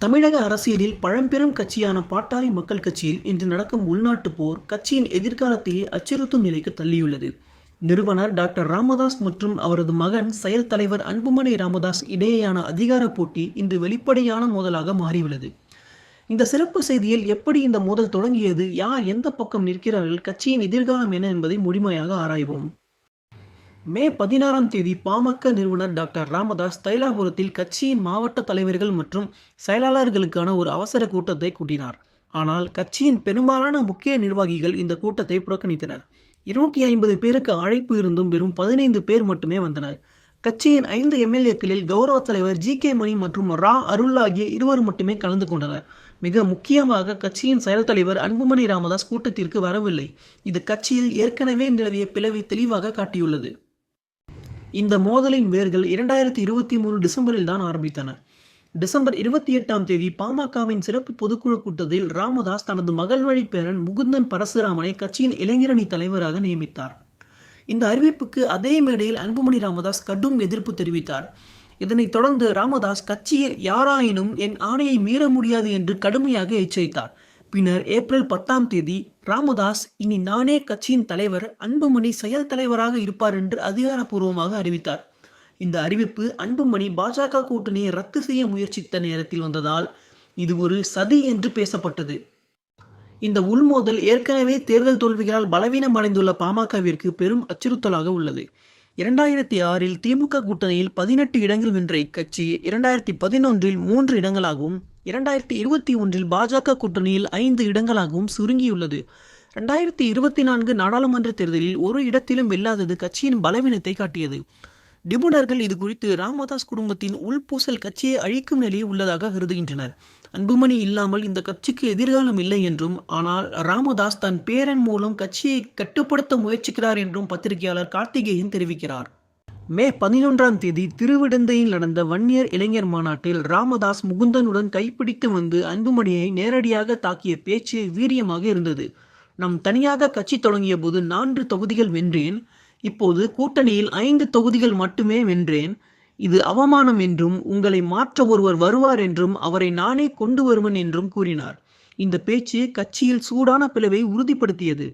தமிழக அரசியலில் பழம்பெரும் கட்சியான பாட்டாளி மக்கள் கட்சியில் இன்று நடக்கும் உள்நாட்டுப் போர் கட்சியின் எதிர்காலத்தையே அச்சுறுத்தும் நிலைக்கு தள்ளியுள்ளது. நிறுவனர் டாக்டர் ராமதாஸ் மற்றும் அவரது மகன் செயல் தலைவர் அன்புமணி ராமதாஸ் இடையேயான அதிகார போட்டி இன்று வெளிப்படையான மோதலாக மாறியுள்ளது. இந்த சிறப்பு செய்தியில் எப்படி இந்த மோதல் தொடங்கியது, யார் எந்த பக்கம் நிற்கிறார்கள், கட்சியின் எதிர்காலம் என்ன என்பதை முழுமையாக ஆராய்வோம். மே 16ஆம் தேதி பாமக நிறுவனர் டாக்டர் ராமதாஸ் தைலாபுரத்தில் கட்சியின் மாவட்ட தலைவர்கள் மற்றும் செயலாளர்களுக்கான ஒரு அவசர கூட்டத்தை கூட்டினார். ஆனால் கட்சியின் பெரும்பாலான முக்கிய நிர்வாகிகள் இந்த கூட்டத்தை புறக்கணித்தனர். 250 பேருக்கு அழைப்பு இருந்தும் வெறும் 15 பேர் மட்டுமே வந்தனர். கட்சியின் 5 எம்எல்ஏக்களில் கௌரவ தலைவர் ஜி.கே. மணி மற்றும் ரா. அருள் ஆகிய இருவர் மட்டுமே கலந்து கொண்டனர். மிக முக்கியமாக கட்சியின் செயல் தலைவர் அன்புமணி ராமதாஸ் கூட்டத்திற்கு வரவில்லை. இது கட்சியில் ஏற்கனவே நிலவிய பிளவை தெளிவாக காட்டியுள்ளது. இந்த மோதலின் வேர்கள் 2023 டிசம்பரில் தான் ஆரம்பித்தன. டிசம்பர் 28ஆம் தேதி பாமகவின் சிறப்பு பொதுக்குழு கூட்டத்தில் ராமதாஸ் தனது மகள் வழி பேரன் முகுந்தன் பரசுராமனை கட்சியின் இளைஞரணி தலைவராக நியமித்தார். இந்த அறிவிப்புக்கு அதே மேடையில் அன்புமணி ராமதாஸ் கடும் எதிர்ப்பு தெரிவித்தார். இதனைத் தொடர்ந்து ராமதாஸ் கட்சியில் யாராயினும் என் ஆணையை மீற முடியாது என்று கடுமையாக எச்சரித்தார். பின்னர் ஏப்ரல் 10ஆம் தேதி ராமதாஸ் இனி நானே கட்சியின் தலைவர், அன்புமணி செயல் தலைவராக இருப்பார் என்று அதிகாரப்பூர்வமாக அறிவித்தார். இந்த அறிவிப்பு அன்புமணி பாஜக கூட்டணியை ரத்து செய்ய முயற்சித்த நேரத்தில் வந்ததால் இது ஒரு சதி என்று பேசப்பட்டது. இந்த உள்மோதல் ஏற்கனவே தேர்தல் தோல்விகளால் பலவீனம் அடைந்துள்ள பாமகவிற்கு பெரும் அச்சுறுத்தலாக உள்ளது. 2006இல் திமுக கூட்டணியில் 18 இடங்கள் வென்ற இக்கட்சி 2011இல் 3 இடங்களாகவும் 2021இல் பாஜக கூட்டணியில் 5 இடங்களாகவும் சுருங்கியுள்ளது. 2024 நாடாளுமன்ற தேர்தலில் ஒரு இடத்திலும் வெல்லாதது கட்சியின் பலவீனத்தை காட்டியது. நிபுணர்கள் இது குறித்து ராமதாஸ் குடும்பத்தின் உள்பூசல் கட்சியை அழிக்கும் நிலையில் உள்ளதாக கருதுகின்றனர். அன்புமணி இல்லாமல் இந்த கட்சிக்கு எதிர்காலம் இல்லை என்றும், ஆனால் ராமதாஸ் தன் பேரன் மூலம் கட்சியை கட்டுப்படுத்த முயற்சிக்கிறார் என்றும் பத்திரிகையாளர் கார்த்திகேயன் தெரிவிக்கிறார். மே 11ஆம் தேதி திருவிடந்தையில் நடந்த வன்னியர் இளைஞர் மாநாட்டில் ராமதாஸ் முகுந்தனுடன் கைப்பிடித்து வந்து அன்புமணியை நேரடியாக தாக்கிய பேச்சு வீரியமாக இருந்தது. நாம் தனியாக கட்சி தொடங்கிய போது 4 தொகுதிகள் வென்றேன், இப்போது கூட்டணியில் 5 தொகுதிகள் மட்டுமே வென்றேன், இது அவமானம் என்றும் உங்களை மாற்ற ஒருவர் வருவார் என்றும் அவரை நானே கொண்டு வருவேன் என்றும் கூறினார். இந்த பேச்சு கட்சியில் சூடான பிளவை உறுதிப்படுத்தியது.